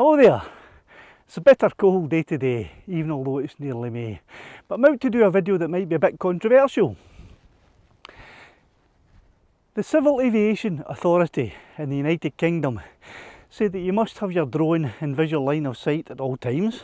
Hello there. It's a bitter cold day today, even although it's nearly May. But I'm out to do a video that might be a bit controversial. The Civil Aviation Authority in the United Kingdom say that you must have your drone in visual line of sight at all times.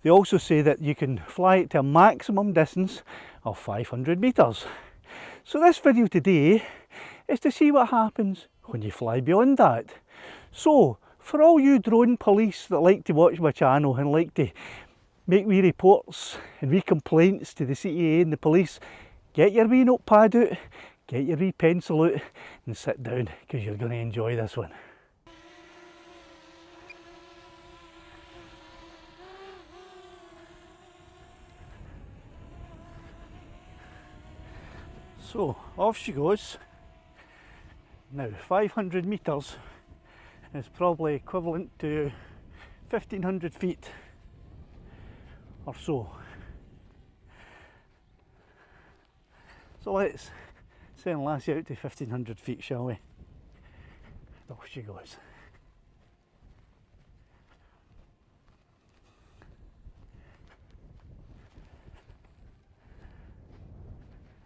They also say that you can fly it to a maximum distance of 500 metres. So this video today is to see what happens when you fly beyond that. So, for all you drone police that like to watch my channel and like to make wee reports and wee complaints to the CAA and the police, get your wee notepad out, get your wee pencil out and sit down, because you're going to enjoy this one. So off she goes. Now 500 metres is probably equivalent to 1500 feet or so. So let's send Lassie out to 1500 feet, shall we? Off she goes.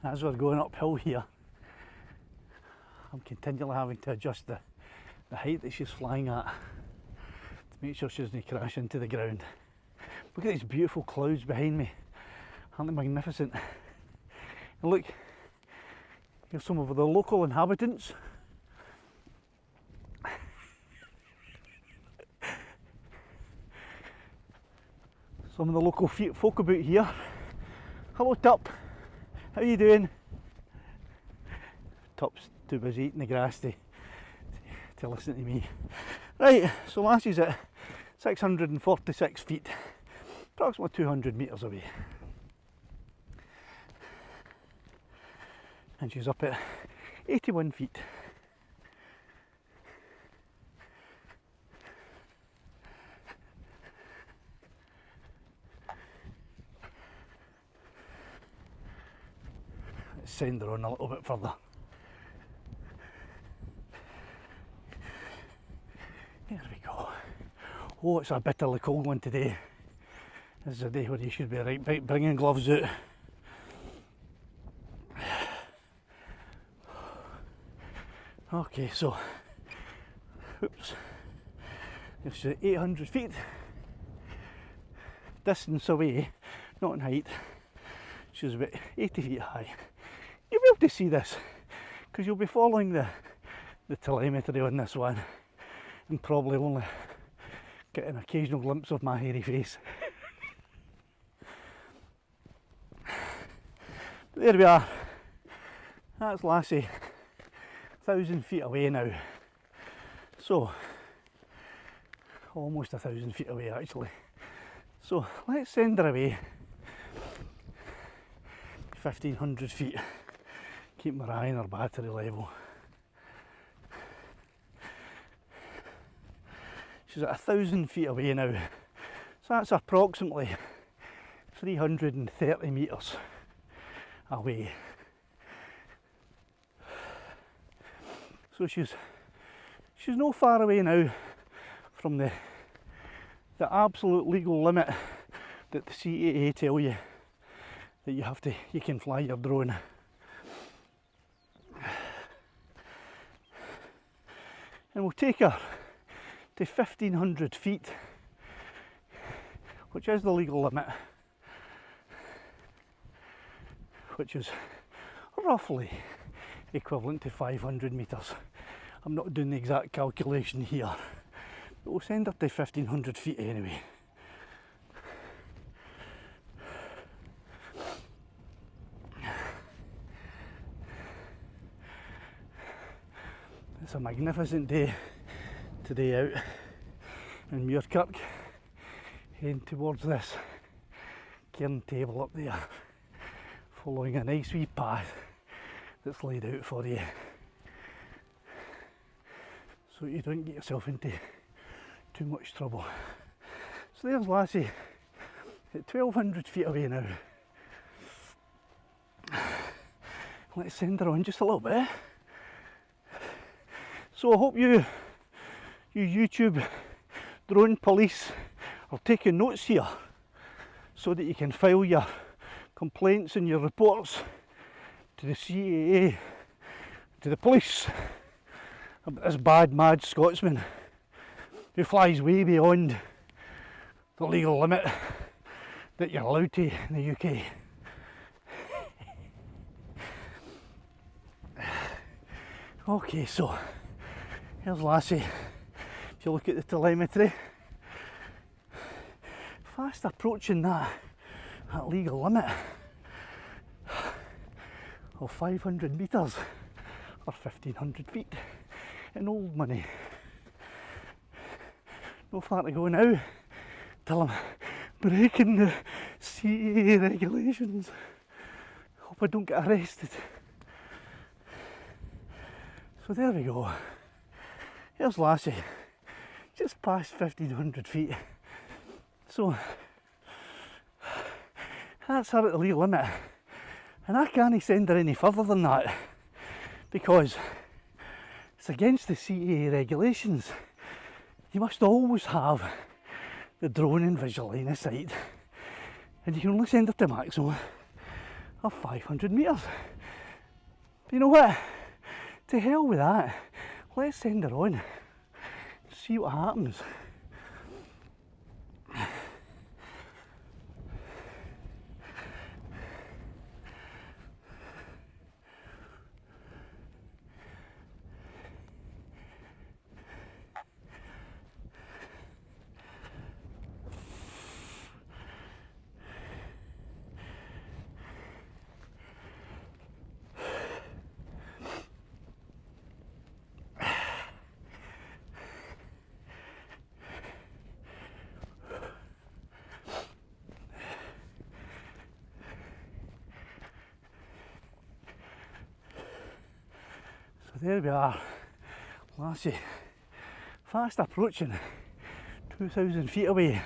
As we're going uphill here, I'm continually having to adjust the height that she's flying at to make sure she doesn't crash into the ground. Look at these beautiful clouds behind me, aren't they magnificent? And look, here's some of the local inhabitants. Some of the local folk about here. Hello Tup, how you doing? Tup's too busy eating the grass to listen to me. Right, so Lassie's at 646 feet, approximately 200 metres away. And she's up at 81 feet. Let's send her on a little bit further. There we go. Oh, it's a bitterly cold one today. This is a day where you should be right bringing gloves out. Okay, so, oops, it's 800 feet distance away, not in height. She's about 80 feet high. You'll be able to see this because you'll be following the telemetry on this one and probably only get an occasional glimpse of my hairy face. But there we are. That's Lassie, 1,000 feet away now. So, almost 1,000 feet away actually. So let's send her away 1,500 feet. Keep my eye on her battery level. She's at 1,000 feet away now. So that's approximately 330 metres away. So she's no far away now from the absolute legal limit that the CAA tell you that you can fly your drone. And we'll take her to 1,500 feet, which is the legal limit, which is roughly equivalent to 500 metres. I'm not doing the exact calculation here, but we'll send her to 1,500 feet anyway. It's a magnificent day today out in Muirkirk, heading towards this cairn table up there, following a nice wee path that's laid out for you, so you don't get yourself into too much trouble. So there's Lassie at 1,200 feet away now. Let's send her on just a little bit. So I hope you YouTube drone police are taking notes here so that you can file your complaints and your reports to the CAA, to the police, about this bad, mad Scotsman who flies way beyond the legal limit that you're allowed to in the UK. Okay, so here's Lassie. If you look at the telemetry, fast approaching that legal limit of 500 metres or 1500 feet in old money. No far to go now till I'm breaking the CAA regulations. Hope I don't get arrested. So there we go. Here's Lassie, just past 1500 feet. So that's her at the legal limit, and I can't send her any further than that because it's against the CAA regulations. You must always have the drone in visual line of sight, and you can only send her to maximum of 500 metres. But you know what? To hell with that. Let's send her on. See what happens. So there we are, Lassie, fast approaching 2,000 feet away,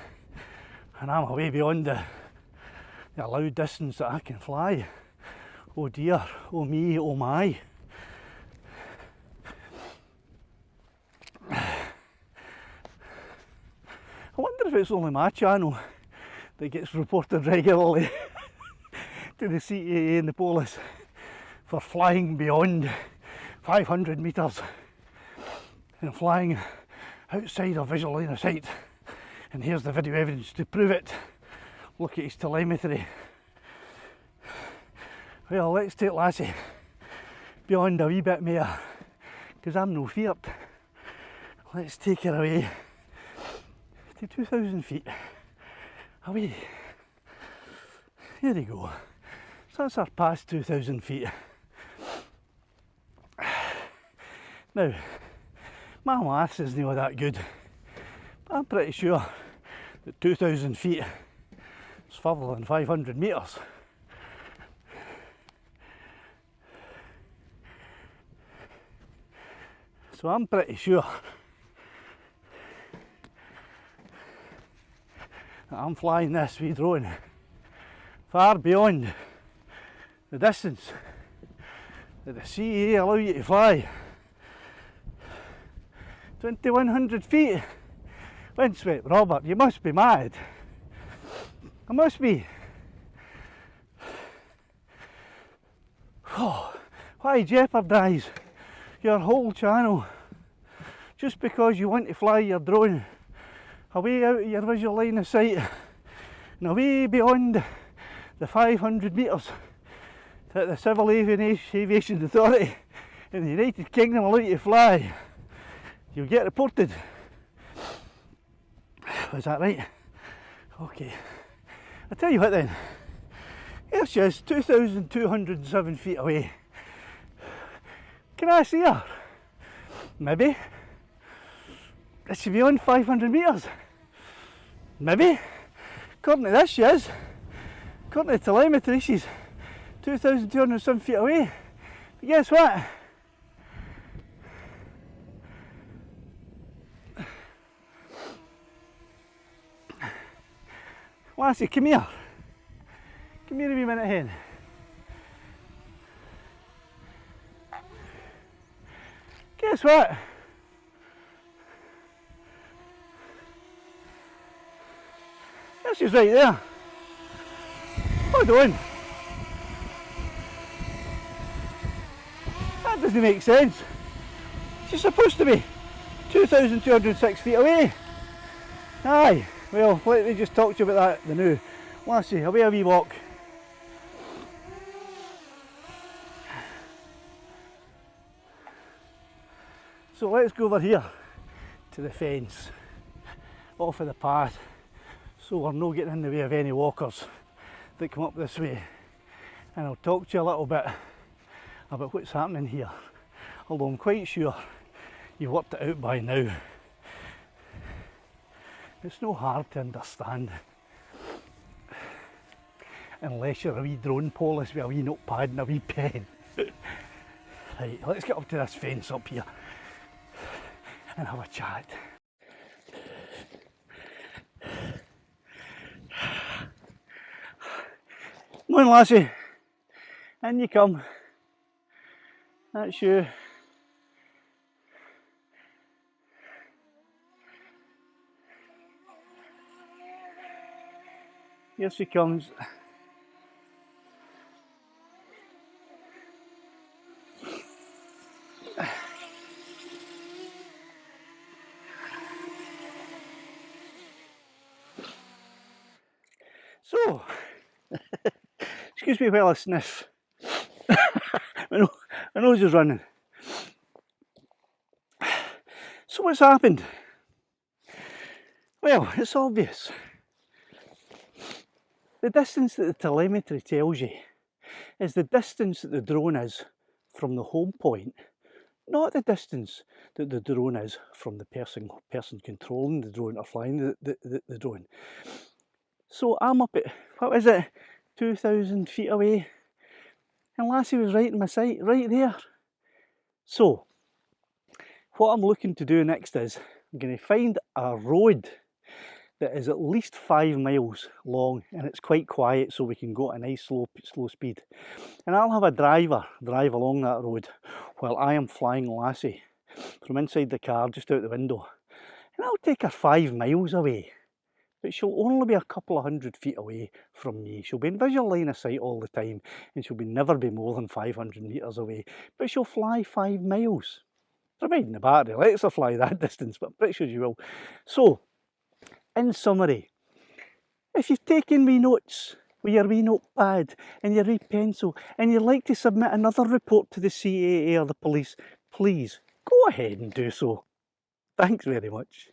and I'm away beyond the allowed distance that I can fly. Oh dear, oh me, oh my. I wonder if it's only my channel that gets reported regularly to the CAA and the police for flying beyond 500 metres and flying outside of visual line of sight. And here's the video evidence to prove it. Look at his telemetry. Well, let's take Lassie beyond a wee bit more, because I'm no feared. Let's take her away to 2,000 feet away. There you go. So that's our past 2,000 feet. Now, my maths isn't all that good, but I'm pretty sure that 2,000 feet is further than 500 metres. So I'm pretty sure that I'm flying this wee drone far beyond the distance that the CAA allow you to fly. 2,100 feet. Windswept, Robert, you must be mad. I must be. Oh, why jeopardise your whole channel just because you want to fly your drone away out of your visual line of sight and away beyond the 500 metres that the Civil Aviation Authority in the United Kingdom allow you to fly? You'll get reported. Was that right? Okay. I'll tell you what then. Here she is, 2,207 feet away. Can I see her? Maybe. Is she beyond 500 metres? Maybe. According to this she is. According to telemetry she's 2,207 feet away. But guess what? Lassie, come here. Come here a wee minute hen. Guess what? She's right there. Hold on. That doesn't make sense. She's supposed to be 2,206 feet away. Aye, well, let me just talk to you about that the new. Lassie, away a wee walk. So let's go over here to the fence, off of the path, so we're not getting in the way of any walkers that come up this way. And I'll talk to you a little bit about what's happening here, although I'm quite sure you've worked it out by now. It's no hard to understand, unless you're a wee drone police with a wee notepad and a wee pen. Right, let's get up to this fence up here and have a chat. Morning, lassie. In you come. That's you. Here she comes. So, excuse me while I sniff. My nose is running. So what's happened? Well, it's obvious. The distance that the telemetry tells you is the distance that the drone is from the home point, not the distance that the drone is from the person controlling the drone or flying the drone. So I'm up at, what is it, 2,000 feet away, and Lassie was right in my sight, right there. So what I'm looking to do next is I'm going to find a road that is at least 5 miles long, and it's quite quiet, so we can go at a nice slow speed. And I'll have a driver drive along that road while I am flying Lassie from inside the car just out the window. And I'll take her 5 miles away, but she'll only be a couple of 100 feet away from me. She'll be in visual line of sight all the time, and she'll never be more than 500 metres away, but she'll fly 5 miles. Providing the battery lets her fly that distance, but I'm pretty sure she will. So, in summary, if you've taken wee notes with your wee notepad and your wee pencil and you'd like to submit another report to the CAA or the police, please go ahead and do so. Thanks very much.